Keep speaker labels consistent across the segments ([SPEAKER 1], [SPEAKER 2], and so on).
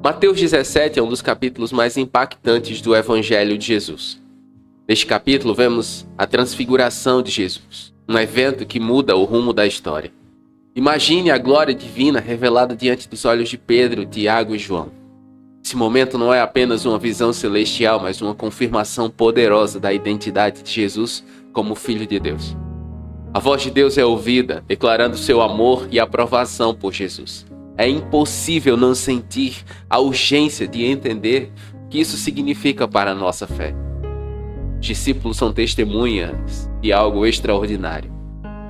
[SPEAKER 1] Mateus 17 é um dos capítulos mais impactantes do Evangelho de Jesus. Neste capítulo vemos a transfiguração de Jesus, um evento que muda o rumo da história. Imagine a glória divina revelada diante dos olhos de Pedro, Tiago e João. Esse momento não é apenas uma visão celestial, mas uma confirmação poderosa da identidade de Jesus como Filho de Deus. A voz de Deus é ouvida, declarando seu amor e aprovação por Jesus. É impossível não sentir a urgência de entender o que isso significa para a nossa fé. Os discípulos são testemunhas de algo extraordinário,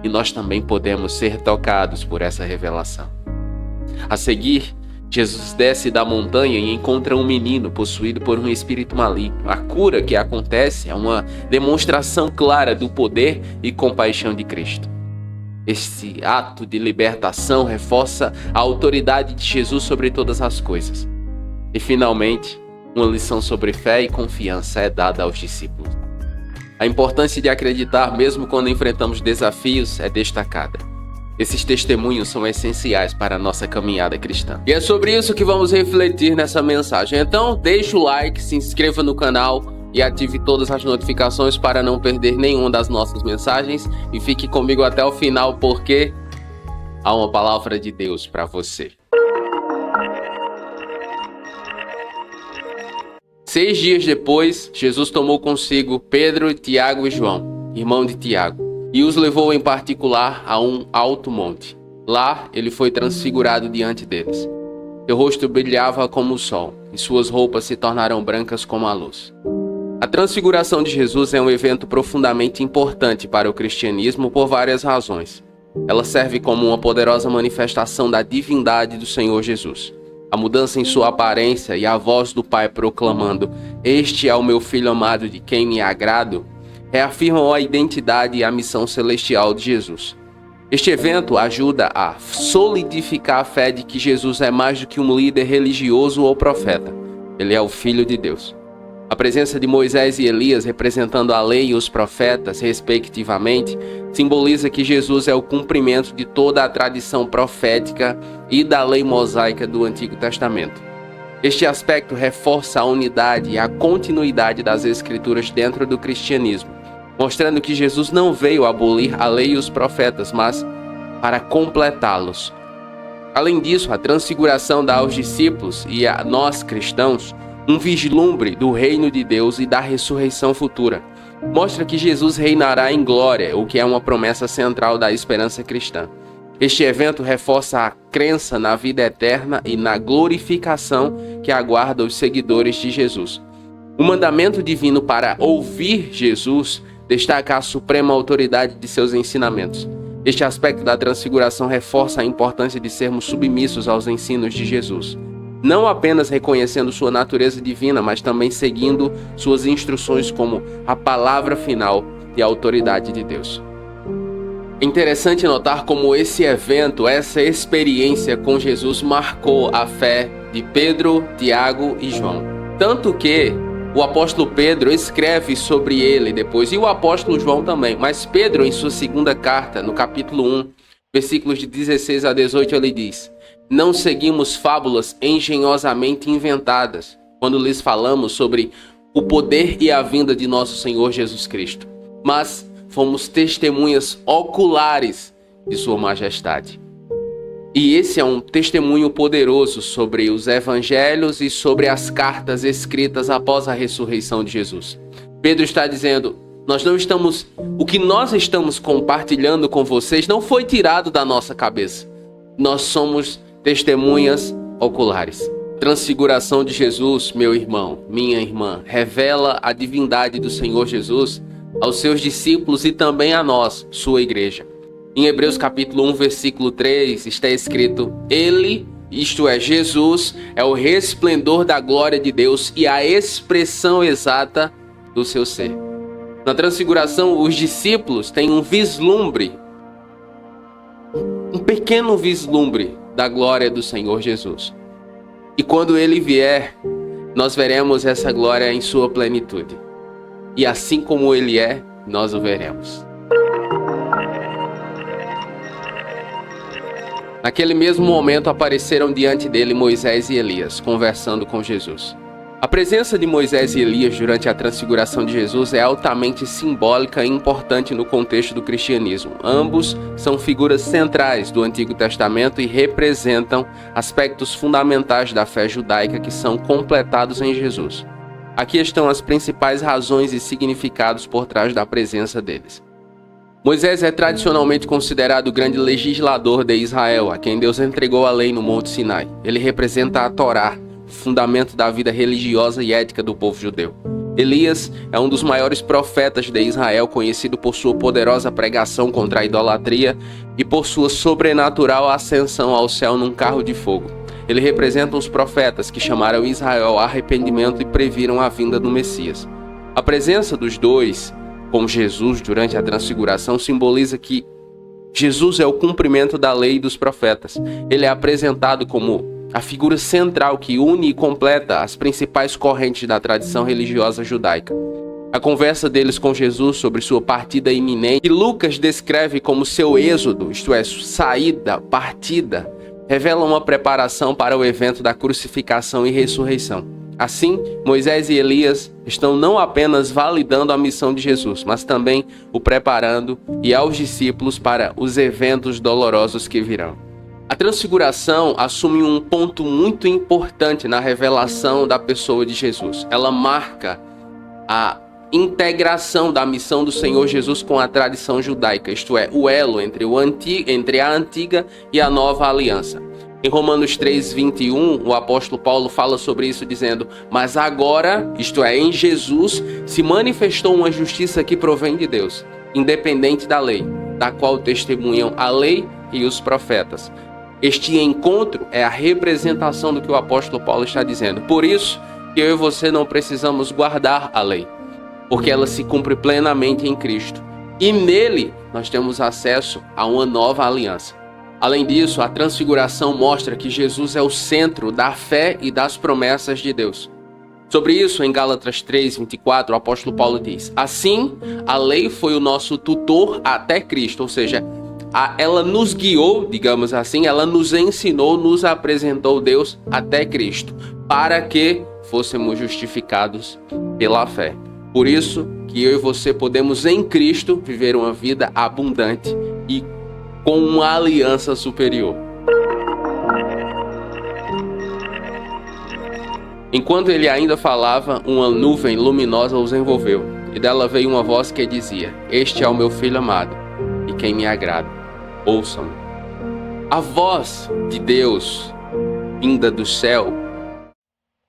[SPEAKER 1] e nós também podemos ser tocados por essa revelação. A seguir, Jesus desce da montanha e encontra um menino possuído por um espírito maligno. A cura que acontece é uma demonstração clara do poder e compaixão de Cristo. Esse ato de libertação reforça a autoridade de Jesus sobre todas as coisas. E finalmente, uma lição sobre fé e confiança é dada aos discípulos. A importância de acreditar mesmo quando enfrentamos desafios é destacada. Esses testemunhos são essenciais para a nossa caminhada cristã. E é sobre isso que vamos refletir nessa mensagem. Então, deixe o like, se inscreva no canal e ative todas as notificações para não perder nenhuma das nossas mensagens. E fique comigo até o final, porque há uma palavra de Deus para você. 6 dias depois, Jesus tomou consigo Pedro, Tiago e João, irmão de Tiago, e os levou em particular a um alto monte. Lá, ele foi transfigurado diante deles. Seu rosto brilhava como o sol, e suas roupas se tornaram brancas como a luz. A transfiguração de Jesus é um evento profundamente importante para o cristianismo por várias razões. Ela serve como uma poderosa manifestação da divindade do Senhor Jesus. A mudança em sua aparência e a voz do Pai proclamando: "Este é o meu Filho amado de quem me agrado", reafirmam a identidade e a missão celestial de Jesus. Este evento ajuda a solidificar a fé de que Jesus é mais do que um líder religioso ou profeta. Ele é o Filho de Deus. A presença de Moisés e Elias, representando a lei e os profetas, respectivamente, simboliza que Jesus é o cumprimento de toda a tradição profética e da lei mosaica do Antigo Testamento. Este aspecto reforça a unidade e a continuidade das Escrituras dentro do cristianismo, mostrando que Jesus não veio abolir a lei e os profetas, mas para completá-los. Além disso, a transfiguração dá aos discípulos e a nós cristãos um vislumbre do reino de Deus e da ressurreição futura. Mostra que Jesus reinará em glória, o que é uma promessa central da esperança cristã. Este evento reforça a crença na vida eterna e na glorificação que aguarda os seguidores de Jesus. O mandamento divino para ouvir Jesus destaca a suprema autoridade de seus ensinamentos. Este aspecto da transfiguração reforça a importância de sermos submissos aos ensinos de Jesus. Não apenas reconhecendo sua natureza divina, mas também seguindo suas instruções como a palavra final e a autoridade de Deus. É interessante notar como esse evento, essa experiência com Jesus marcou a fé de Pedro, Tiago e João. Tanto que o apóstolo Pedro escreve sobre ele depois, e o apóstolo João também. Mas Pedro, em sua segunda carta, no capítulo 1, versículos de 16 a 18, ele diz: "Não seguimos fábulas engenhosamente inventadas quando lhes falamos sobre o poder e a vinda de nosso Senhor Jesus Cristo, mas fomos testemunhas oculares de sua majestade." E esse é um testemunho poderoso sobre os evangelhos e sobre as cartas escritas após a ressurreição de Jesus. Pedro está dizendo: o que nós estamos compartilhando com vocês não foi tirado da nossa cabeça. Nós somos testemunhas oculares. Transfiguração de Jesus, meu irmão, minha irmã, revela a divindade do Senhor Jesus aos seus discípulos e também a nós, sua igreja. Em Hebreus capítulo 1, versículo 3, está escrito: "Ele, isto é, Jesus, é o resplendor da glória de Deus e a expressão exata do seu ser." Na transfiguração, os discípulos têm um vislumbre, um pequeno vislumbre da glória do Senhor Jesus. E quando ele vier, nós veremos essa glória em sua plenitude. E assim como ele é, nós o veremos. Naquele mesmo momento apareceram diante dele Moisés e Elias, conversando com Jesus. A presença de Moisés e Elias durante a transfiguração de Jesus é altamente simbólica e importante no contexto do cristianismo. Ambos são figuras centrais do Antigo Testamento e representam aspectos fundamentais da fé judaica que são completados em Jesus. Aqui estão as principais razões e significados por trás da presença deles. Moisés é tradicionalmente considerado o grande legislador de Israel, a quem Deus entregou a lei no Monte Sinai. Ele representa a Torá, fundamento da vida religiosa e ética do povo judeu. Elias é um dos maiores profetas de Israel, conhecido por sua poderosa pregação contra a idolatria e por sua sobrenatural ascensão ao céu num carro de fogo. Ele representa os profetas que chamaram Israel ao arrependimento e previram a vinda do Messias. A presença dos dois com Jesus durante a transfiguração simboliza que Jesus é o cumprimento da lei e dos profetas. Ele é apresentado como a figura central que une e completa as principais correntes da tradição religiosa judaica. A conversa deles com Jesus sobre sua partida iminente, que Lucas descreve como seu êxodo, isto é, saída, partida, revela uma preparação para o evento da crucificação e ressurreição. Assim, Moisés e Elias estão não apenas validando a missão de Jesus, mas também o preparando e aos discípulos para os eventos dolorosos que virão. A transfiguração assume um ponto muito importante na revelação da pessoa de Jesus. Ela marca a integração da missão do Senhor Jesus com a tradição judaica, isto é, o elo entre a antiga e a nova aliança. Em Romanos 3:21, o apóstolo Paulo fala sobre isso dizendo: mas agora, isto é, em Jesus, se manifestou uma justiça que provém de Deus, independente da lei, da qual testemunham a lei e os profetas. Este encontro é a representação do que o apóstolo Paulo está dizendo. Por isso que eu e você não precisamos guardar a lei, porque ela se cumpre plenamente em Cristo. E nele nós temos acesso a uma nova aliança. Além disso, a transfiguração mostra que Jesus é o centro da fé e das promessas de Deus. Sobre isso, em Gálatas 3:24, o apóstolo Paulo diz: assim, a lei foi o nosso tutor até Cristo, ou seja, ela nos guiou, digamos assim, ela nos ensinou, nos apresentou Deus até Cristo, para que fôssemos justificados pela fé. Por isso que eu e você podemos em Cristo viver uma vida abundante e com uma aliança superior. Enquanto ele ainda falava, uma nuvem luminosa os envolveu, e dela veio uma voz que dizia: este é o meu filho amado, e quem me agrada, ouçam-no. A voz de Deus, vinda do céu,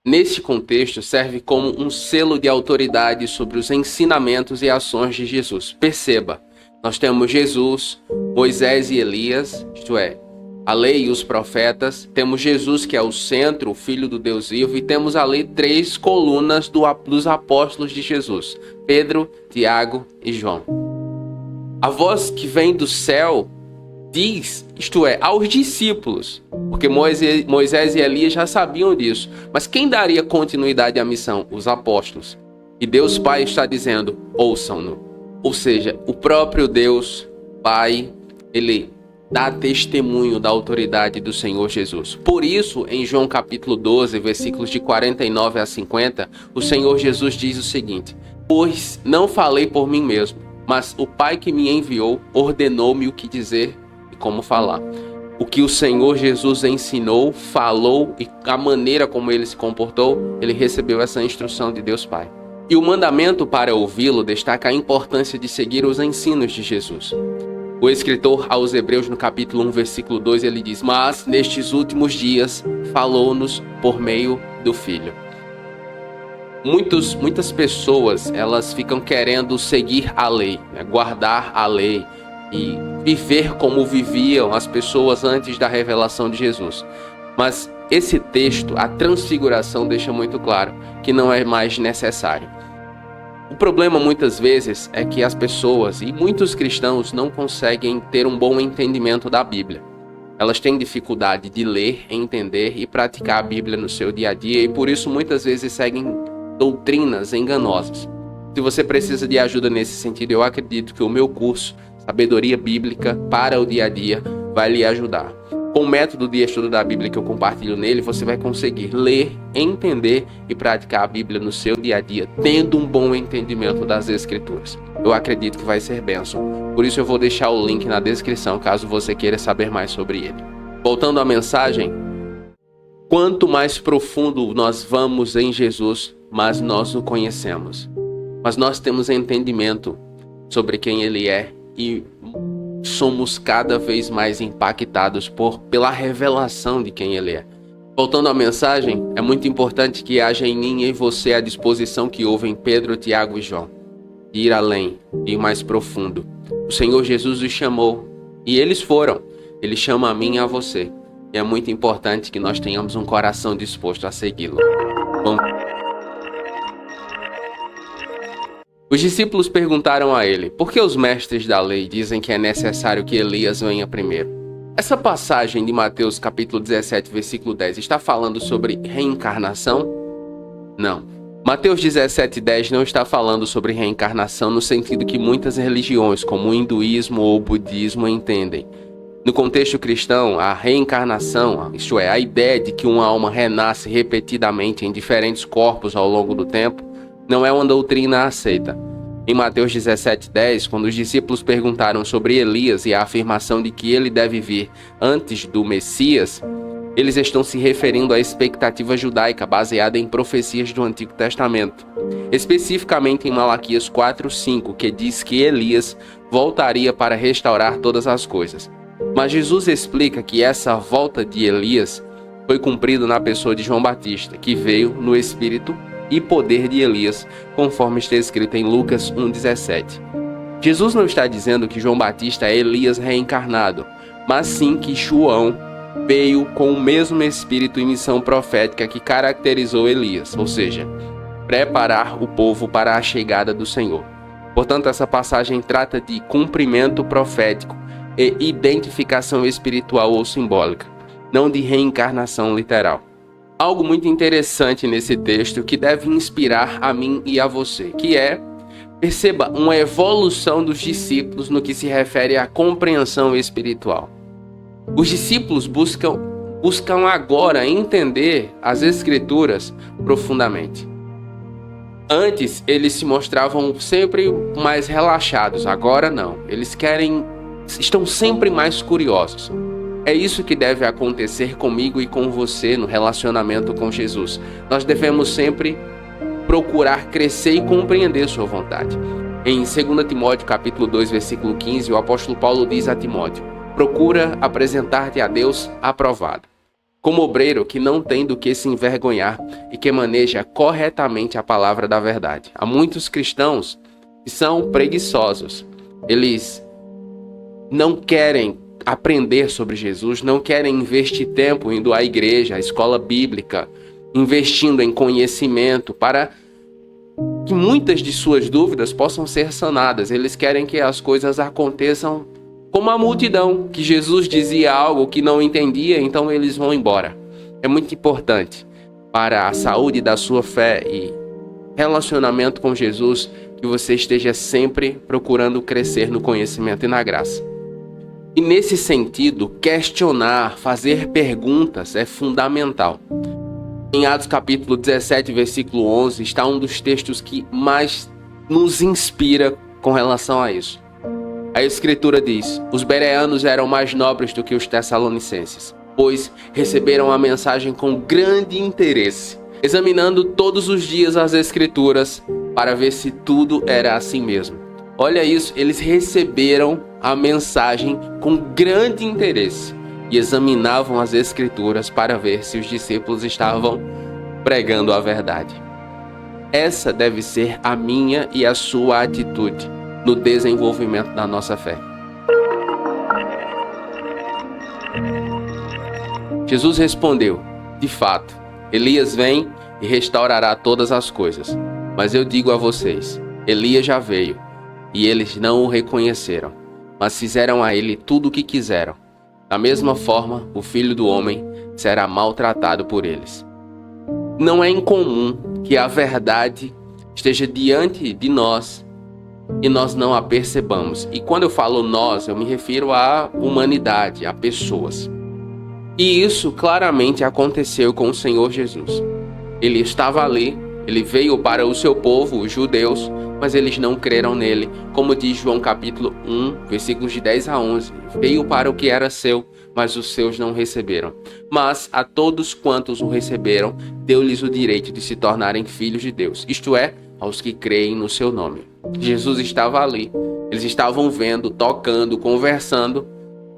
[SPEAKER 1] nesse contexto serve como um selo de autoridade sobre os ensinamentos e ações de Jesus. Perceba, nós temos Jesus, Moisés e Elias, isto é, a lei e os profetas. Temos Jesus, que é o centro, o Filho do Deus vivo, e temos ali 3 colunas dos apóstolos de Jesus: Pedro, Tiago e João. A voz que vem do céu diz, isto é, aos discípulos, porque Moisés e Elias já sabiam disso, mas quem daria continuidade à missão? Os apóstolos. E Deus Pai está dizendo: ouçam-no. Ou seja, o próprio Deus Pai, ele dá testemunho da autoridade do Senhor Jesus. Por isso, em João capítulo 12, versículos de 49 a 50, o Senhor Jesus diz o seguinte: pois não falei por mim mesmo, mas o Pai que me enviou ordenou-me o que dizer e como falar. O que o Senhor Jesus ensinou, falou e a maneira como ele se comportou, ele recebeu essa instrução de Deus Pai. E o mandamento para ouvi-lo destaca a importância de seguir os ensinos de Jesus. O escritor aos Hebreus, no capítulo 1, versículo 2, ele diz: mas nestes últimos dias falou-nos por meio do Filho. Muitas pessoas, elas ficam querendo seguir a lei, guardar a lei e viver como viviam as pessoas antes da revelação de Jesus. Mas esse texto, a transfiguração, deixa muito claro que não é mais necessário. O problema muitas vezes é que as pessoas e muitos cristãos não conseguem ter um bom entendimento da Bíblia. Elas têm dificuldade de ler, entender e praticar a Bíblia no seu dia a dia, e por isso muitas vezes seguem doutrinas enganosas. Se você precisa de ajuda nesse sentido, eu acredito que o meu curso Sabedoria Bíblica para o Dia a Dia vai lhe ajudar. Com o método de estudo da Bíblia que eu compartilho nele, você vai conseguir ler, entender e praticar a Bíblia no seu dia a dia, tendo um bom entendimento das Escrituras. Eu acredito que vai ser bênção. Por isso eu vou deixar o link na descrição, caso você queira saber mais sobre ele. Voltando à mensagem, quanto mais profundo nós vamos em Jesus, mais nós o conhecemos. Mas nós temos entendimento sobre quem ele é e somos cada vez mais impactados pela revelação de quem ele é. Voltando à mensagem, é muito importante que haja em mim e em você a disposição que houve em Pedro, Tiago e João, de ir além, de ir mais profundo. O Senhor Jesus os chamou e eles foram. Ele chama a mim e a você. E é muito importante que nós tenhamos um coração disposto a segui-lo. Os discípulos perguntaram a ele: por que os mestres da lei dizem que é necessário que Elias venha primeiro? Essa passagem de Mateus capítulo 17, versículo 10, está falando sobre reencarnação? Não. Mateus 17:10 não está falando sobre reencarnação no sentido que muitas religiões, como o hinduísmo ou o budismo, entendem. No contexto cristão, a reencarnação, isto é, a ideia de que uma alma renasce repetidamente em diferentes corpos ao longo do tempo, não é uma doutrina aceita. Em Mateus 17:10, quando os discípulos perguntaram sobre Elias e a afirmação de que ele deve vir antes do Messias, eles estão se referindo à expectativa judaica baseada em profecias do Antigo Testamento, especificamente em Malaquias 4:5, que diz que Elias voltaria para restaurar todas as coisas. Mas Jesus explica que essa volta de Elias foi cumprida na pessoa de João Batista, que veio no espírito e poder de Elias, conforme está escrito em Lucas 1:17. Jesus não está dizendo que João Batista é Elias reencarnado, mas sim que João veio com o mesmo espírito e missão profética que caracterizou Elias, ou seja, preparar o povo para a chegada do Senhor. Portanto, essa passagem trata de cumprimento profético e identificação espiritual ou simbólica, não de reencarnação literal. Algo muito interessante nesse texto que deve inspirar a mim e a você, que é, perceba, uma evolução dos discípulos no que se refere à compreensão espiritual. Os discípulos buscam agora entender as Escrituras profundamente. Antes, eles se mostravam sempre mais relaxados, agora não. Eles estão sempre mais curiosos. É isso que deve acontecer comigo e com você no relacionamento com Jesus. Nós devemos sempre procurar crescer e compreender sua vontade. Em 2 Timóteo capítulo 2, versículo 15, o apóstolo Paulo diz a Timóteo: procura apresentar-te a Deus aprovado, como obreiro que não tem do que se envergonhar e que maneja corretamente a palavra da verdade. Há muitos cristãos que são preguiçosos. Eles não querem aprender sobre Jesus, não querem investir tempo indo à igreja, à escola bíblica, investindo em conhecimento para que muitas de suas dúvidas possam ser sanadas. Eles querem que as coisas aconteçam como a multidão, que Jesus dizia algo que não entendia, então eles vão embora. É muito importante para a saúde da sua fé e relacionamento com Jesus que você esteja sempre procurando crescer no conhecimento e na graça. E nesse sentido, questionar, fazer perguntas é fundamental. Em Atos capítulo 17, versículo 11, está um dos textos que mais nos inspira com relação a isso. A Escritura diz: os bereanos eram mais nobres do que os tessalonicenses, pois receberam a mensagem com grande interesse, examinando todos os dias as Escrituras para ver se tudo era assim mesmo. Olha isso, eles receberam a mensagem com grande interesse e examinavam as Escrituras para ver se os discípulos estavam pregando a verdade. Essa deve ser a minha e a sua atitude no desenvolvimento da nossa fé. Jesus respondeu: de fato, Elias vem e restaurará todas as coisas. Mas eu digo a vocês, Elias já veio e eles não o reconheceram, mas fizeram a ele tudo o que quiseram. Da mesma forma, o Filho do Homem será maltratado por eles. Não é incomum que a verdade esteja diante de nós e nós não a percebamos. E quando eu falo nós, eu me refiro à humanidade, a pessoas. E isso claramente aconteceu com o Senhor Jesus. Ele estava ali, ele veio para o seu povo, os judeus, mas eles não creram nele. Como diz João capítulo 1, versículos de 10 a 11. Veio para o que era seu, mas os seus não receberam. Mas a todos quantos o receberam, deu-lhes o direito de se tornarem filhos de Deus. Isto é, aos que creem no seu nome. Jesus estava ali. Eles estavam vendo, tocando, conversando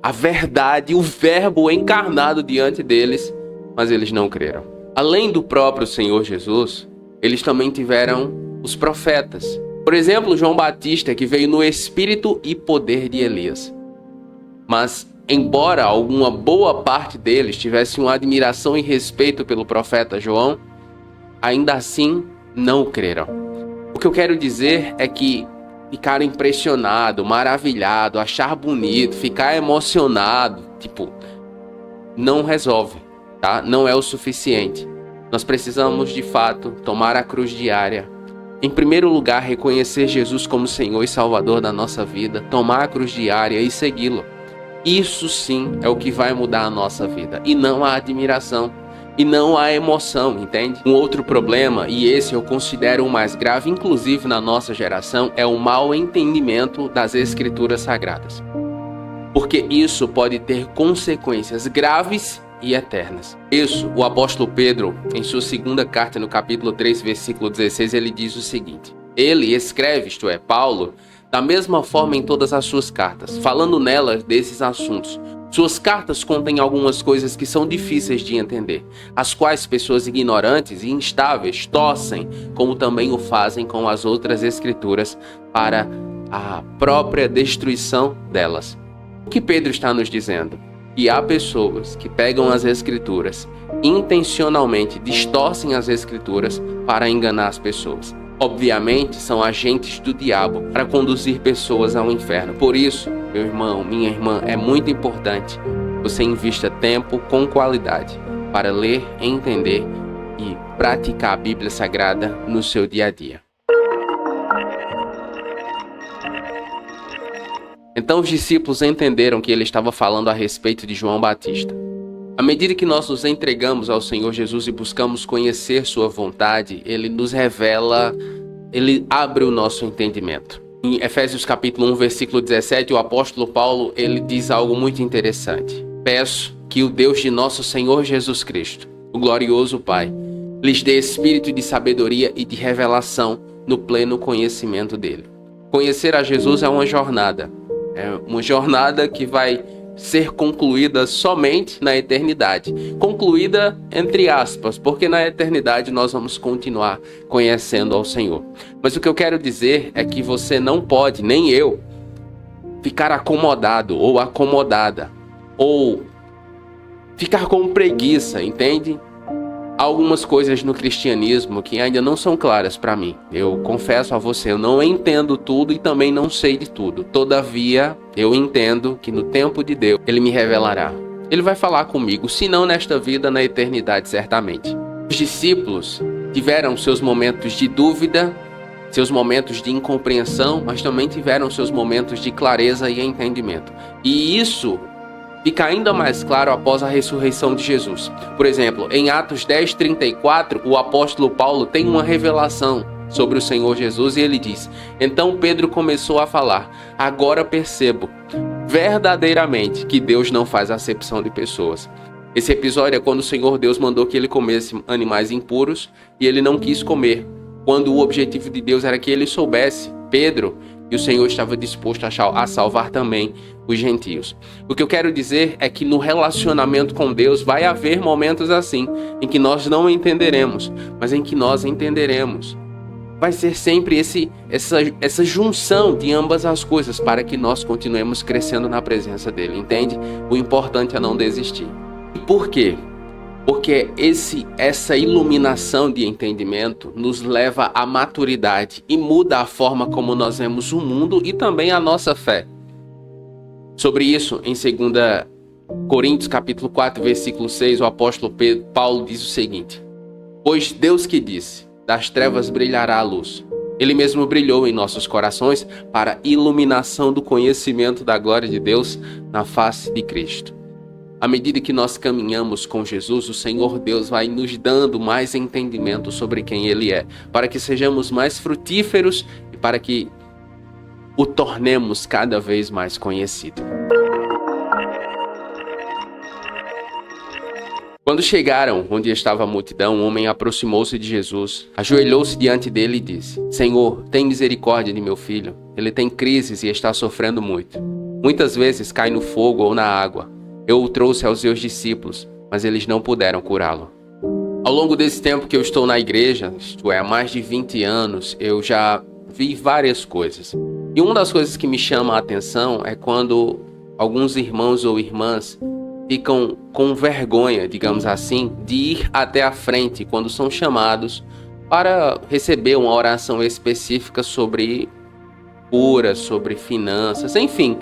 [SPEAKER 1] a verdade, o verbo encarnado diante deles, mas eles não creram. Além do próprio Senhor Jesus, eles também tiveram os profetas. Por exemplo, João Batista, que veio no espírito e poder de Elias. Mas, embora alguma boa parte deles tivesse uma admiração e respeito pelo profeta João, ainda assim não creram. O que eu quero dizer é que ficar impressionado, maravilhado, achar bonito, ficar emocionado, não resolve, tá? Não é o suficiente. Nós precisamos, de fato, tomar a cruz diária. Em primeiro lugar, reconhecer Jesus como Senhor e Salvador da nossa vida, tomar a cruz diária e segui-lo. Isso sim é o que vai mudar a nossa vida, e não a admiração. E não a emoção, entende? Um outro problema, e esse eu considero o mais grave, inclusive na nossa geração, é o mau entendimento das Escrituras Sagradas. Porque isso pode ter consequências graves e eternas. Isso, o apóstolo Pedro, em sua segunda carta, no capítulo 3, versículo 16, ele diz o seguinte: ele escreve, isto é, Paulo, da mesma forma em todas as suas cartas, falando nelas desses assuntos. Suas cartas contêm algumas coisas que são difíceis de entender, as quais pessoas ignorantes e instáveis torcem, como também o fazem com as outras escrituras, para a própria destruição delas. O que Pedro está nos dizendo? Que há pessoas que pegam as escrituras, intencionalmente distorcem as escrituras para enganar as pessoas. Obviamente, são agentes do diabo para conduzir pessoas ao inferno. Por isso, meu irmão, minha irmã, é muito importante você invista tempo com qualidade para ler, entender e praticar a Bíblia Sagrada no seu dia a dia. Então os discípulos entenderam que ele estava falando a respeito de João Batista. À medida que nós nos entregamos ao Senhor Jesus e buscamos conhecer sua vontade, ele nos revela, ele abre o nosso entendimento. Em Efésios capítulo 1, versículo 17, o apóstolo Paulo, ele diz algo muito interessante. Peço que o Deus de nosso Senhor Jesus Cristo, o glorioso Pai, lhes dê espírito de sabedoria e de revelação no pleno conhecimento dele. Conhecer a Jesus é uma jornada que vai ser concluída somente na eternidade. Concluída entre aspas, porque na eternidade nós vamos continuar conhecendo ao Senhor. Mas o que eu quero dizer é que você não pode, nem eu, ficar acomodado ou acomodada, ou ficar com preguiça, entende? Há algumas coisas no cristianismo que ainda não são claras para mim. Eu confesso a você, eu não entendo tudo e também não sei de tudo. Todavia, eu entendo que no tempo de Deus, Ele me revelará. Ele vai falar comigo, se não nesta vida, na eternidade, certamente. Os discípulos tiveram seus momentos de dúvida, seus momentos de incompreensão, mas também tiveram seus momentos de clareza e entendimento. E isso fica ainda mais claro após a ressurreição de Jesus. Por exemplo, em Atos 10:34, o apóstolo Paulo tem uma revelação sobre o Senhor Jesus e ele diz: então Pedro começou a falar, agora percebo verdadeiramente que Deus não faz acepção de pessoas. Esse episódio é quando o Senhor Deus mandou que ele comesse animais impuros e ele não quis comer, quando o objetivo de Deus era que ele soubesse, Pedro, e o Senhor estava disposto a salvar também os gentios. O que eu quero dizer é que no relacionamento com Deus vai haver momentos assim, em que nós não entenderemos, mas em que nós entenderemos. Vai ser sempre essa junção de ambas as coisas para que nós continuemos crescendo na presença dele, entende? O importante é não desistir. E por quê? Porque essa iluminação de entendimento nos leva à maturidade e muda a forma como nós vemos o mundo e também a nossa fé. Sobre isso, em 2 Coríntios capítulo 4, versículo 6, o apóstolo Paulo diz o seguinte: pois Deus que disse, das trevas brilhará a luz. Ele mesmo brilhou em nossos corações para a iluminação do conhecimento da glória de Deus na face de Cristo. À medida que nós caminhamos com Jesus, o Senhor Deus vai nos dando mais entendimento sobre quem Ele é, para que sejamos mais frutíferos e para que o tornemos cada vez mais conhecido. Quando chegaram onde estava a multidão, um homem aproximou-se de Jesus, ajoelhou-se diante dele e disse: Senhor, tem misericórdia de meu filho. Ele tem crises e está sofrendo muito. Muitas vezes cai no fogo ou na água. Eu o trouxe aos seus discípulos, mas eles não puderam curá-lo. Ao longo desse tempo que eu estou na igreja, isto é, há mais de 20 anos, eu já vi várias coisas. E uma das coisas que me chama a atenção é quando alguns irmãos ou irmãs ficam com vergonha, digamos assim, de ir até a frente quando são chamados para receber uma oração específica sobre cura, sobre finanças, enfim.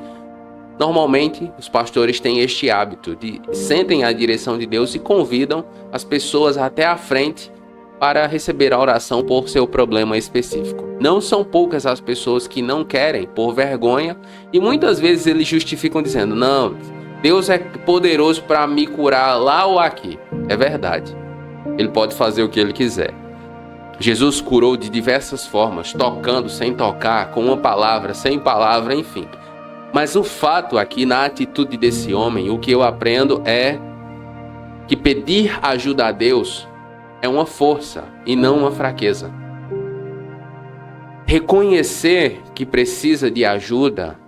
[SPEAKER 1] Normalmente, os pastores têm este hábito de sentem a direção de Deus e convidam as pessoas até a frente para receber a oração por seu problema específico. Não são poucas as pessoas que não querem por vergonha e muitas vezes eles justificam dizendo: não, Deus é poderoso para me curar lá ou aqui. É verdade. Ele pode fazer o que ele quiser. Jesus curou de diversas formas, tocando, sem tocar, com uma palavra, sem palavra, enfim. Mas o fato aqui, na atitude desse homem, o que eu aprendo é que pedir ajuda a Deus é uma força e não uma fraqueza. Reconhecer que precisa de ajuda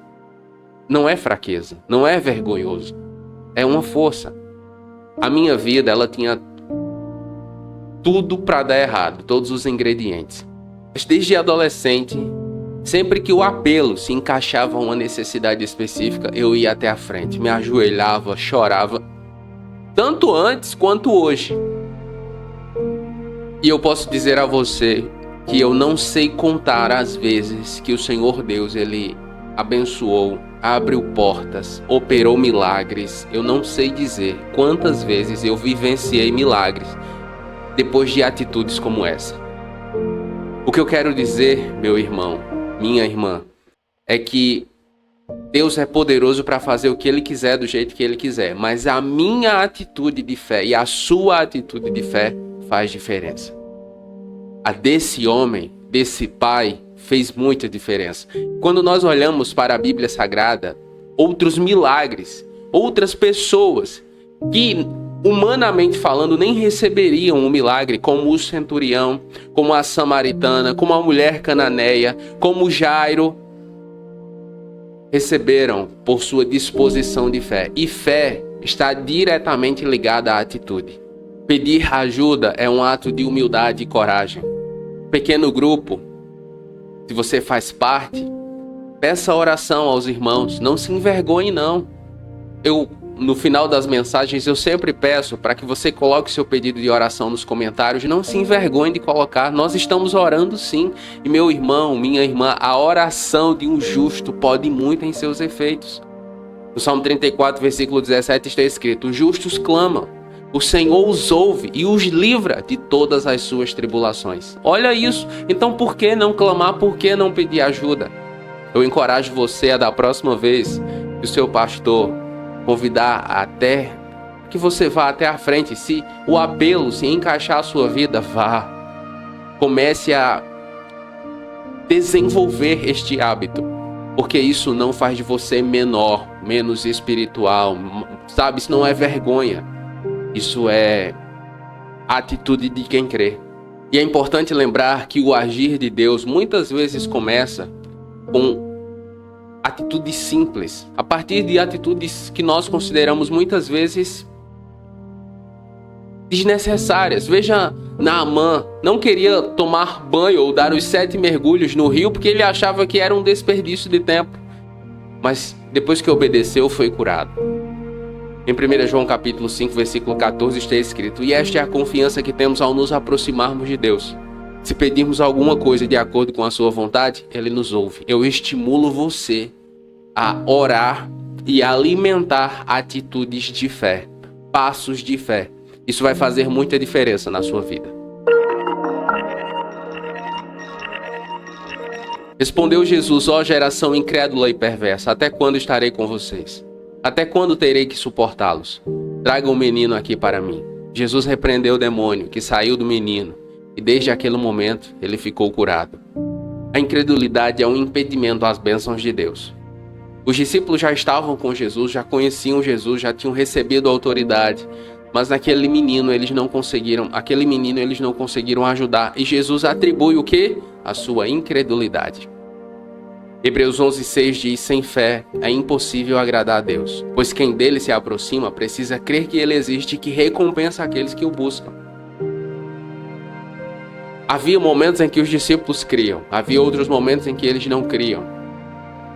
[SPEAKER 1] não é fraqueza, não é vergonhoso, é uma força. A minha vida, ela tinha tudo para dar errado, todos os ingredientes. Mas desde adolescente, sempre que o apelo se encaixava a uma necessidade específica, eu ia até a frente, me ajoelhava, chorava, tanto antes quanto hoje. E eu posso dizer a você que eu não sei contar as vezes que o Senhor Deus, Ele abençoou, abriu portas, operou milagres. Eu não sei dizer quantas vezes eu vivenciei milagres depois de atitudes como essa. O que eu quero dizer, meu irmão, minha irmã, é que Deus é poderoso para fazer o que Ele quiser do jeito que Ele quiser, mas a minha atitude de fé e a sua atitude de fé faz diferença. A desse homem, desse pai, fez muita diferença. Quando nós olhamos para a Bíblia Sagrada, outros milagres, outras pessoas que, humanamente falando, nem receberiam um milagre, como o centurião, como a samaritana, como a mulher cananeia, como Jairo, receberam por sua disposição de fé. E fé está diretamente ligada à atitude. Pedir ajuda é um ato de humildade e coragem. Pequeno grupo, se você faz parte, peça oração aos irmãos, não se envergonhe não. No final das mensagens, eu sempre peço para que você coloque seu pedido de oração nos comentários. Não se envergonhe de colocar. Nós estamos orando sim. E meu irmão, minha irmã, a oração de um justo pode muito em seus efeitos. No Salmo 34, versículo 17 está escrito: os justos clamam, o Senhor os ouve e os livra de todas as suas tribulações. Olha isso. Então por que não clamar? Por que não pedir ajuda? Eu encorajo você a, da próxima vez que o seu pastor convidar até que você vá até a frente, se o apelo se encaixar a sua vida, vá. Comece a desenvolver este hábito, porque isso não faz de você menor, menos espiritual, sabe? Isso não é vergonha, isso é a atitude de quem crê. E é importante lembrar que o agir de Deus muitas vezes começa com atitudes simples, a partir de atitudes que nós consideramos muitas vezes desnecessárias. Veja, Naamã não queria tomar banho ou dar os 7 mergulhos no rio porque ele achava que era um desperdício de tempo, mas depois que obedeceu foi curado. Em 1 João capítulo 5, versículo 14 está escrito: e esta é a confiança que temos ao nos aproximarmos de Deus. Se pedirmos alguma coisa de acordo com a sua vontade, Ele nos ouve. Eu estimulo você a orar e alimentar atitudes de fé, passos de fé. Isso vai fazer muita diferença na sua vida. Respondeu Jesus: ó geração incrédula e perversa, até quando estarei com vocês? Até quando terei que suportá-los? Traga o menino aqui para mim. Jesus repreendeu o demônio que saiu do menino e desde aquele momento ele ficou curado. A incredulidade é um impedimento às bênçãos de Deus. Os discípulos já estavam com Jesus, já conheciam Jesus, já tinham recebido autoridade, mas aquele menino eles não conseguiram ajudar. E Jesus atribui o quê? A sua incredulidade. Hebreus 11:6 diz: sem fé é impossível agradar a Deus, pois quem dele se aproxima precisa crer que ele existe e que recompensa aqueles que o buscam. Havia momentos em que os discípulos criam, havia outros momentos em que eles não criam.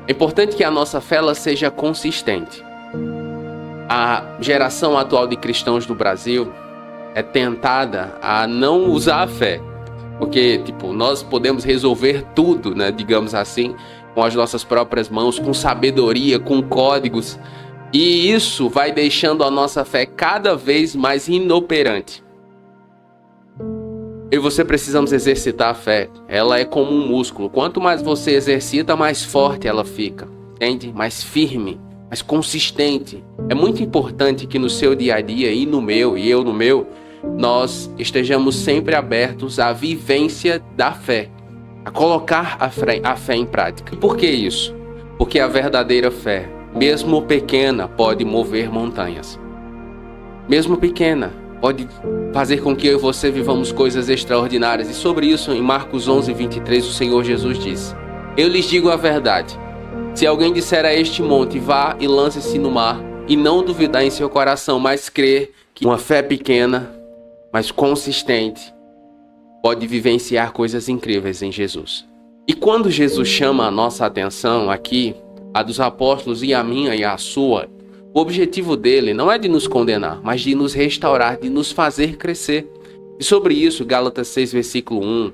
[SPEAKER 1] É importante que a nossa fé ela seja consistente. A geração atual de cristãos do Brasil é tentada a não usar a fé, porque nós podemos resolver tudo, né, digamos assim, com as nossas próprias mãos, com sabedoria, com códigos, e isso vai deixando a nossa fé cada vez mais inoperante. Eu e você precisamos exercitar a fé. Ela é como um músculo. Quanto mais você exercita, mais forte ela fica. Entende? Mais firme, mais consistente. É muito importante que no seu dia a dia, e no meu, e eu no meu, nós estejamos sempre abertos à vivência da fé. A colocar a fé em prática. Por que isso? Porque a verdadeira fé, mesmo pequena, pode mover montanhas. Mesmo pequena, pode fazer com que eu e você vivamos coisas extraordinárias. E sobre isso, em Marcos 11:23, o Senhor Jesus disse: eu lhes digo a verdade. Se alguém disser a este monte, vá e lance-se no mar, e não duvidar em seu coração, mas crer que uma fé pequena, mas consistente, pode vivenciar coisas incríveis em Jesus. E quando Jesus chama a nossa atenção aqui, a dos apóstolos e a minha e a sua, o objetivo dele não é de nos condenar, mas de nos restaurar, de nos fazer crescer. E sobre isso, Gálatas 6, versículo 1,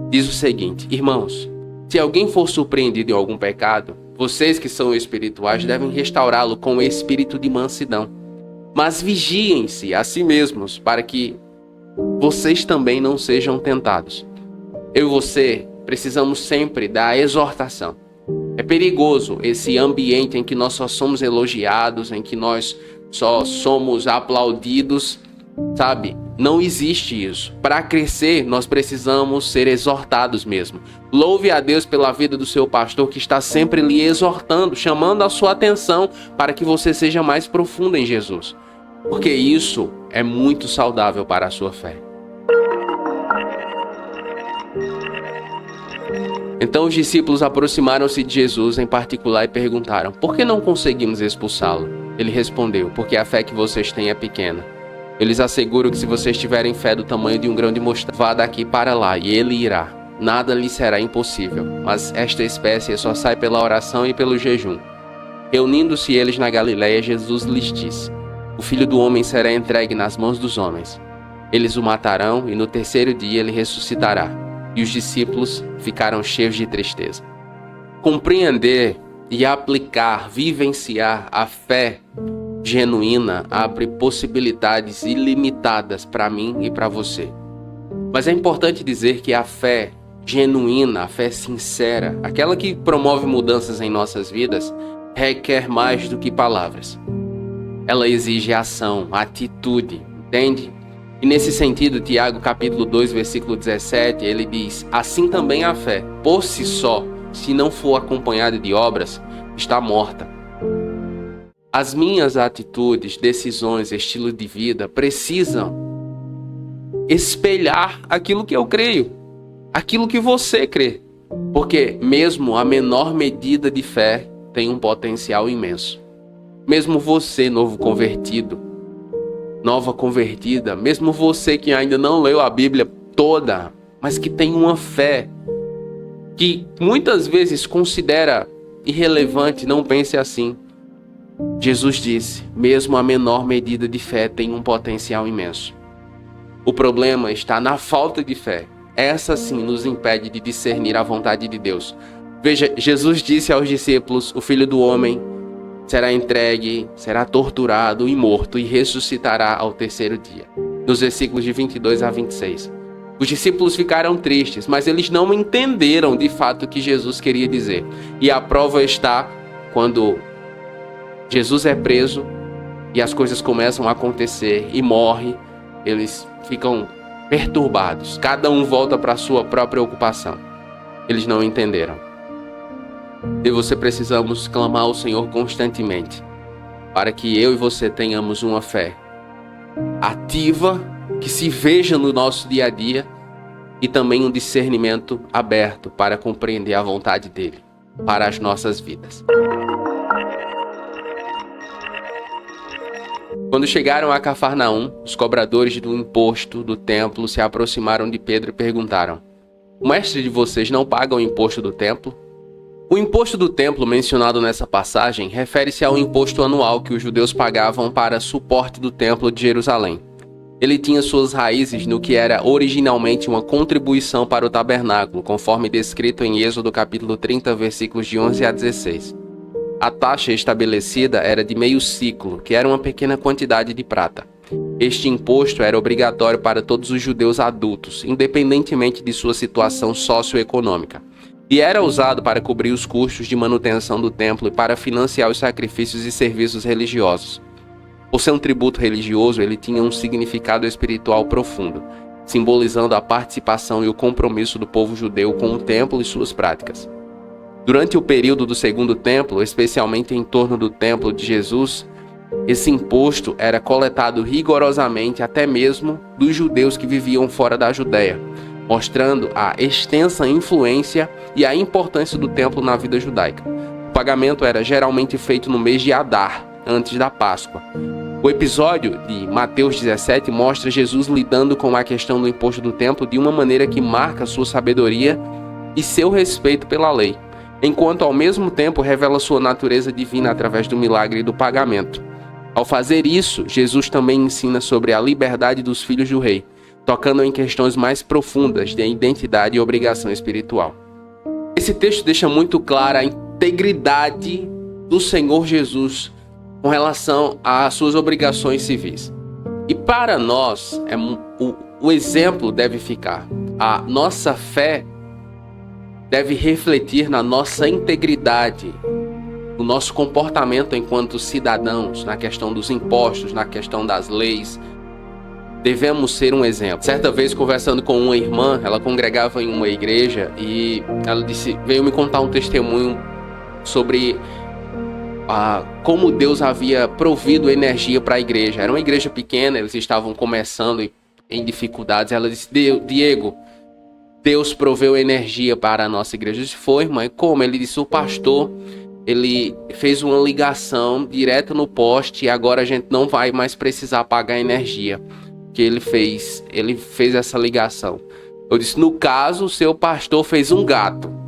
[SPEAKER 1] diz o seguinte: irmãos, se alguém for surpreendido em algum pecado, vocês que são espirituais devem restaurá-lo com o espírito de mansidão. Mas vigiem-se a si mesmos, para que vocês também não sejam tentados. Eu e você precisamos sempre da exortação. É perigoso esse ambiente em que nós só somos elogiados, em que nós só somos aplaudidos, sabe? Não existe isso. Para crescer, nós precisamos ser exortados mesmo. Louve a Deus pela vida do seu pastor que está sempre lhe exortando, chamando a sua atenção para que você seja mais profundo em Jesus. Porque isso é muito saudável para a sua fé. Então os discípulos aproximaram-se de Jesus em particular e perguntaram: por que não conseguimos expulsá-lo? Ele respondeu: porque a fé que vocês têm é pequena. Eu lhes asseguro que se vocês tiverem fé do tamanho de um grão de mostarda, vá daqui para lá e ele irá. Nada lhe será impossível. Mas esta espécie só sai pela oração e pelo jejum. Reunindo-se eles na Galileia, Jesus lhes disse: o Filho do Homem será entregue nas mãos dos homens. Eles o matarão e no terceiro dia ele ressuscitará. E os discípulos ficaram cheios de tristeza. Compreender e aplicar, vivenciar a fé genuína abre possibilidades ilimitadas para mim e para você. Mas é importante dizer que a fé genuína, a fé sincera, aquela que promove mudanças em nossas vidas, requer mais do que palavras. Ela exige ação, atitude, entende? E nesse sentido, Tiago capítulo 2, versículo 17, ele diz: assim também a fé, por si só, se não for acompanhada de obras, está morta. As minhas atitudes, decisões, estilo de vida precisam espelhar aquilo que eu creio, aquilo que você crê. Porque mesmo a menor medida de fé tem um potencial imenso. Mesmo você, novo convertido, nova convertida, mesmo você que ainda não leu a Bíblia toda, mas que tem uma fé que muitas vezes considera irrelevante, não pense assim. Jesus disse: mesmo a menor medida de fé tem um potencial imenso. O problema está na falta de fé. Essa sim nos impede de discernir a vontade de Deus. Veja, Jesus disse aos discípulos: o Filho do Homem será entregue, será torturado e morto e ressuscitará ao terceiro dia. Nos versículos de 22 a 26. Os discípulos ficaram tristes, mas eles não entenderam de fato o que Jesus queria dizer. E a prova está quando Jesus é preso e as coisas começam a acontecer e morre, eles ficam perturbados. Cada um volta para a sua própria ocupação. Eles não entenderam. Eu e você precisamos clamar ao Senhor constantemente, para que eu e você tenhamos uma fé ativa, que se veja no nosso dia a dia, e também um discernimento aberto para compreender a vontade dele para as nossas vidas. Quando chegaram a Cafarnaum, os cobradores do imposto do templo se aproximaram de Pedro e perguntaram: o mestre de vocês não paga o imposto do templo? O imposto do templo mencionado nessa passagem refere-se ao imposto anual que os judeus pagavam para suporte do templo de Jerusalém. Ele tinha suas raízes no que era originalmente uma contribuição para o tabernáculo, conforme descrito em Êxodo capítulo 30, versículos de 11 a 16. A taxa estabelecida era de meio ciclo, que era uma pequena quantidade de prata. Este imposto era obrigatório para todos os judeus adultos, independentemente de sua situação socioeconômica, e era usado para cobrir os custos de manutenção do templo e para financiar os sacrifícios e serviços religiosos. Por ser um tributo religioso, ele tinha um significado espiritual profundo, simbolizando a participação e o compromisso do povo judeu com o templo e suas práticas. Durante o período do Segundo Templo, especialmente em torno do Templo de Jesus, esse imposto era coletado rigorosamente até mesmo dos judeus que viviam fora da Judéia, mostrando a extensa influência e a importância do templo na vida judaica. O pagamento era geralmente feito no mês de Adar, antes da Páscoa. O episódio de Mateus 17 mostra Jesus lidando com a questão do imposto do templo de uma maneira que marca sua sabedoria e seu respeito pela lei, enquanto ao mesmo tempo revela sua natureza divina através do milagre do pagamento. Ao fazer isso, Jesus também ensina sobre a liberdade dos filhos do rei, tocando em questões mais profundas de identidade e obrigação espiritual. Esse texto deixa muito clara a integridade do Senhor Jesus com relação às suas obrigações civis. E para nós, o exemplo deve ficar. A nossa fé deve refletir na nossa integridade, no nosso comportamento enquanto cidadãos, na questão dos impostos, na questão das leis. Devemos ser um exemplo. Certa vez, conversando com uma irmã, ela congregava em uma igreja e ela veio me contar um testemunho sobre como Deus havia provido energia para a igreja. Era uma igreja pequena, eles estavam começando em dificuldades. Ela disse: Diego, Deus proveu energia para a nossa igreja. Eu disse: foi, irmã, e como? Ele disse: o pastor, ele fez uma ligação direto no poste e agora a gente não vai mais precisar pagar energia, que ele fez essa ligação. Eu disse: no caso, o seu pastor fez um gato.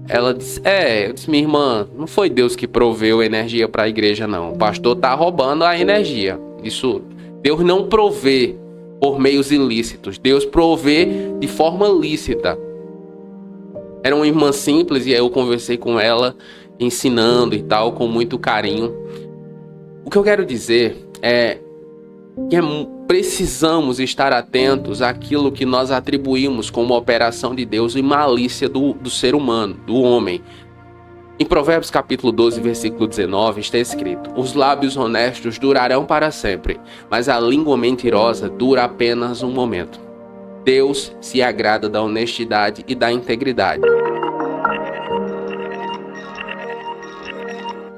[SPEAKER 1] Ela disse: eu disse: minha irmã, não foi Deus que proveu energia para a igreja, não. O pastor tá roubando a energia. Isso, Deus não provê por meios ilícitos. Deus provê de forma lícita. Era uma irmã simples e aí eu conversei com ela, ensinando e tal, com muito carinho. O que eu quero dizer é que precisamos estar atentos àquilo que nós atribuímos como operação de Deus e malícia do ser humano, do homem. Em Provérbios capítulo 12, versículo 19, está escrito: os lábios honestos durarão para sempre, mas a língua mentirosa dura apenas um momento. Deus se agrada da honestidade e da integridade.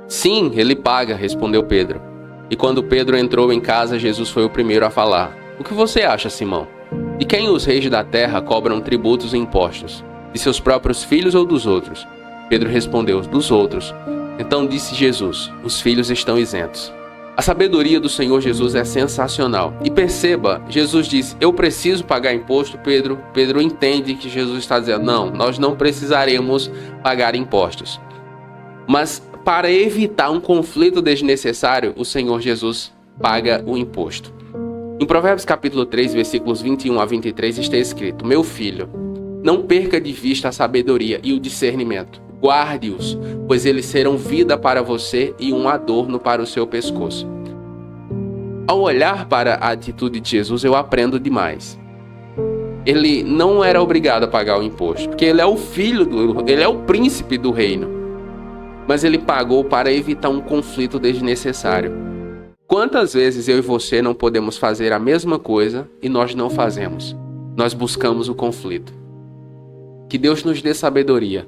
[SPEAKER 1] Sim, ele paga, respondeu Pedro. E quando Pedro entrou em casa, Jesus foi o primeiro a falar: o que você acha, Simão? De quem os reis da terra cobram tributos e impostos? De seus próprios filhos ou dos outros? Pedro respondeu: dos outros. Então disse Jesus: os filhos estão isentos. A sabedoria do Senhor Jesus é sensacional. E perceba, Jesus disse: eu preciso pagar imposto. Pedro entende que Jesus está dizendo: não, nós não precisaremos pagar impostos. Mas para evitar um conflito desnecessário, o Senhor Jesus paga o imposto. Em Provérbios capítulo 3, versículos 21 a 23 está escrito: meu filho, não perca de vista a sabedoria e o discernimento. Guarde-os, pois eles serão vida para você e um adorno para o seu pescoço. Ao olhar para a atitude de Jesus, eu aprendo demais. Ele não era obrigado a pagar o imposto, porque ele é o ele é o príncipe do reino. Mas ele pagou para evitar um conflito desnecessário. Quantas vezes eu e você não podemos fazer a mesma coisa e nós não fazemos? Nós buscamos o conflito. Que Deus nos dê sabedoria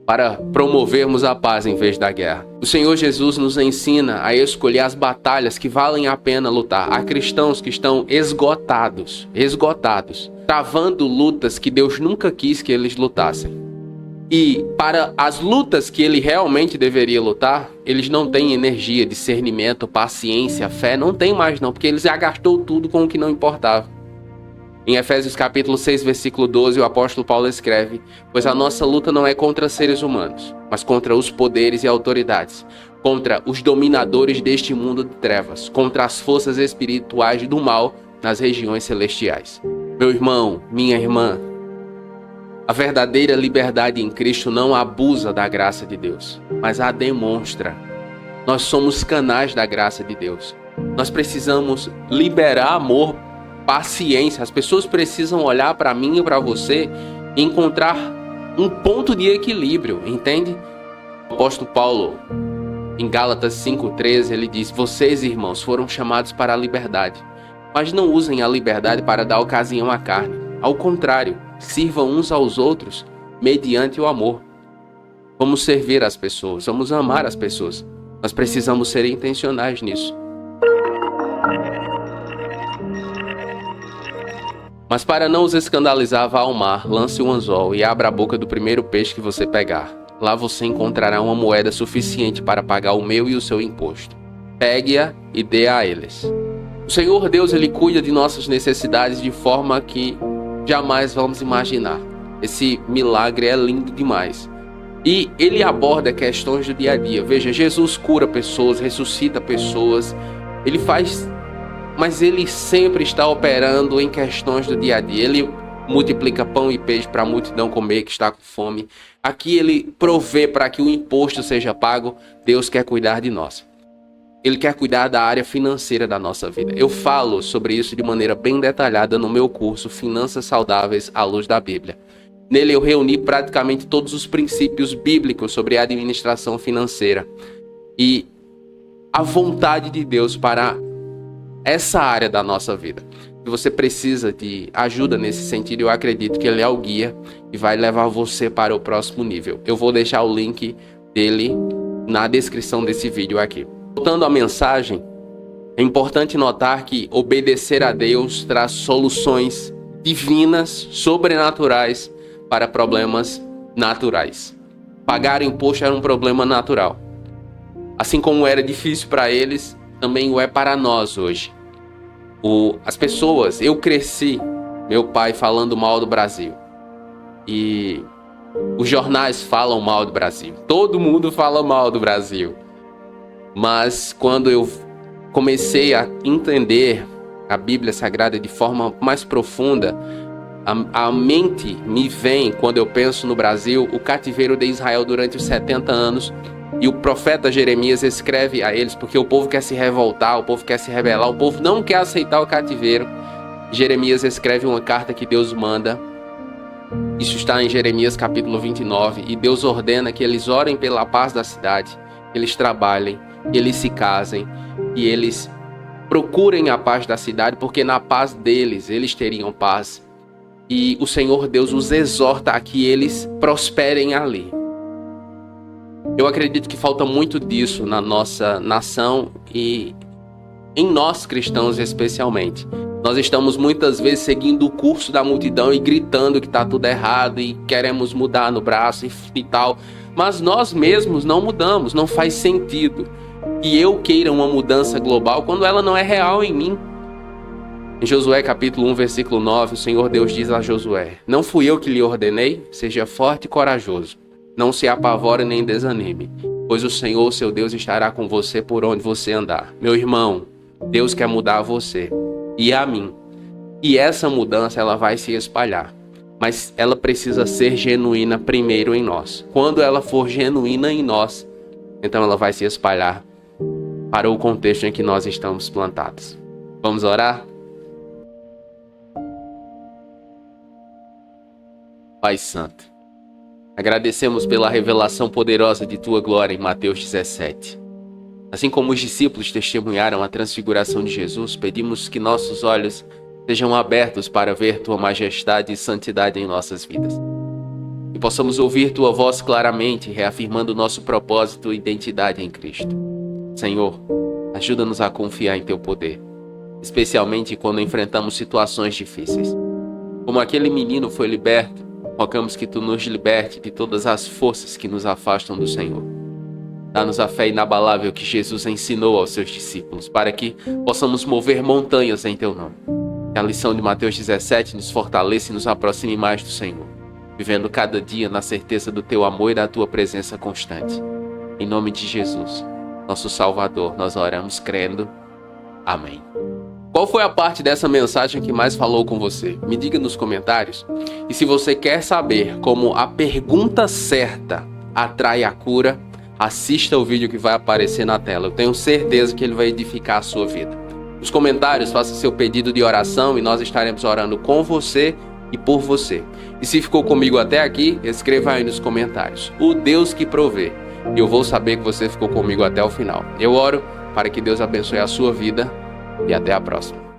[SPEAKER 1] para promovermos a paz em vez da guerra. O Senhor Jesus nos ensina a escolher as batalhas que valem a pena lutar. Há cristãos que estão esgotados, travando lutas que Deus nunca quis que eles lutassem. E para as lutas que ele realmente deveria lutar, eles não têm energia, discernimento, paciência, fé, não tem mais não, porque eles já gastou tudo com o que não importava. Em Efésios capítulo 6, versículo 12, o apóstolo Paulo escreve: pois a nossa luta não é contra seres humanos, mas contra os poderes e autoridades, contra os dominadores deste mundo de trevas, contra as forças espirituais do mal nas regiões celestiais. Meu irmão, minha irmã, a verdadeira liberdade em Cristo não abusa da graça de Deus, mas a demonstra. Nós somos canais da graça de Deus. Nós precisamos liberar amor, paciência. As pessoas precisam olhar para mim e para você e encontrar um ponto de equilíbrio, entende? O apóstolo Paulo, em Gálatas 5,13, ele diz: vocês, irmãos, foram chamados para a liberdade, mas não usem a liberdade para dar ocasião à carne. Ao contrário, sirvam uns aos outros mediante o amor. Vamos servir as pessoas, vamos amar as pessoas. Nós precisamos ser intencionais nisso. Mas para não os escandalizar, vá ao mar, lance um anzol e abra a boca do primeiro peixe que você pegar. Lá você encontrará uma moeda suficiente para pagar o meu e o seu imposto. Pegue-a e dê a eles. O Senhor Deus, Ele cuida de nossas necessidades de forma que jamais vamos imaginar. Esse milagre é lindo demais. E Ele aborda questões do dia a dia. Veja, Jesus cura pessoas, ressuscita pessoas. Ele faz... mas Ele sempre está operando em questões do dia a dia. Ele multiplica pão e peixe para a multidão comer que está com fome. Aqui Ele provê para que o imposto seja pago. Deus quer cuidar de nós. Ele quer cuidar da área financeira da nossa vida. Eu falo sobre isso de maneira bem detalhada no meu curso Finanças Saudáveis à Luz da Bíblia. Nele eu reuni praticamente todos os princípios bíblicos sobre a administração financeira. E a vontade de Deus para essa área da nossa vida. Se você precisa de ajuda nesse sentido, eu acredito que Ele é o guia e vai levar você para o próximo nível. Eu vou deixar o link dele na descrição desse vídeo aqui. Voltando à mensagem, é importante notar que obedecer a Deus traz soluções divinas, sobrenaturais para problemas naturais. Pagar imposto era um problema natural. Assim como era difícil para eles, também o é para nós hoje. As pessoas, eu cresci, meu pai falando mal do Brasil. E os jornais falam mal do Brasil. Todo mundo fala mal do Brasil. Mas quando eu comecei a entender a Bíblia Sagrada de forma mais profunda, a mente me vem, quando eu penso no Brasil, o cativeiro de Israel durante os 70 anos. E o profeta Jeremias escreve a eles, porque o povo quer se revoltar, o povo quer se rebelar, o povo não quer aceitar o cativeiro. Jeremias escreve uma carta que Deus manda. Isso está em Jeremias capítulo 29. E Deus ordena que eles orem pela paz da cidade, que eles trabalhem, que eles se casem, que eles procurem a paz da cidade, porque na paz deles, eles teriam paz. E o Senhor Deus os exorta a que eles prosperem ali. Eu acredito que falta muito disso na nossa nação e em nós cristãos especialmente. Nós estamos muitas vezes seguindo o curso da multidão e gritando que está tudo errado e queremos mudar no braço e tal. Mas nós mesmos não mudamos, não faz sentido que eu queira uma mudança global quando ela não é real em mim. Em Josué capítulo 1, versículo 9, o Senhor Deus diz a Josué: não fui eu que lhe ordenei? Seja forte e corajoso. Não se apavore nem desanime, pois o Senhor, seu Deus, estará com você por onde você andar. Meu irmão, Deus quer mudar você e a mim. E essa mudança ela vai se espalhar. Mas ela precisa ser genuína primeiro em nós. Quando ela for genuína em nós, então ela vai se espalhar para o contexto em que nós estamos plantados. Vamos orar? Pai Santo, agradecemos pela revelação poderosa de Tua glória em Mateus 17. Assim como os discípulos testemunharam a transfiguração de Jesus, pedimos que nossos olhos sejam abertos para ver Tua majestade e santidade em nossas vidas. E possamos ouvir Tua voz claramente, reafirmando nosso propósito e identidade em Cristo. Senhor, ajuda-nos a confiar em Teu poder, especialmente quando enfrentamos situações difíceis. Como aquele menino foi liberto, rogamos que Tu nos liberte de todas as forças que nos afastam do Senhor. Dá-nos a fé inabalável que Jesus ensinou aos seus discípulos, para que possamos mover montanhas em Teu nome. Que a lição de Mateus 17 nos fortaleça e nos aproxime mais do Senhor, vivendo cada dia na certeza do Teu amor e da Tua presença constante. Em nome de Jesus, nosso Salvador, nós oramos crendo. Amém. Qual foi a parte dessa mensagem que mais falou com você? Me diga nos comentários. E se você quer saber como a pergunta certa atrai a cura, assista o vídeo que vai aparecer na tela. Eu tenho certeza que ele vai edificar a sua vida. Nos comentários, faça seu pedido de oração e nós estaremos orando com você e por você. E se ficou comigo até aqui, escreva aí nos comentários: o Deus que provê. E eu vou saber que você ficou comigo até o final. Eu oro para que Deus abençoe a sua vida e até a próxima.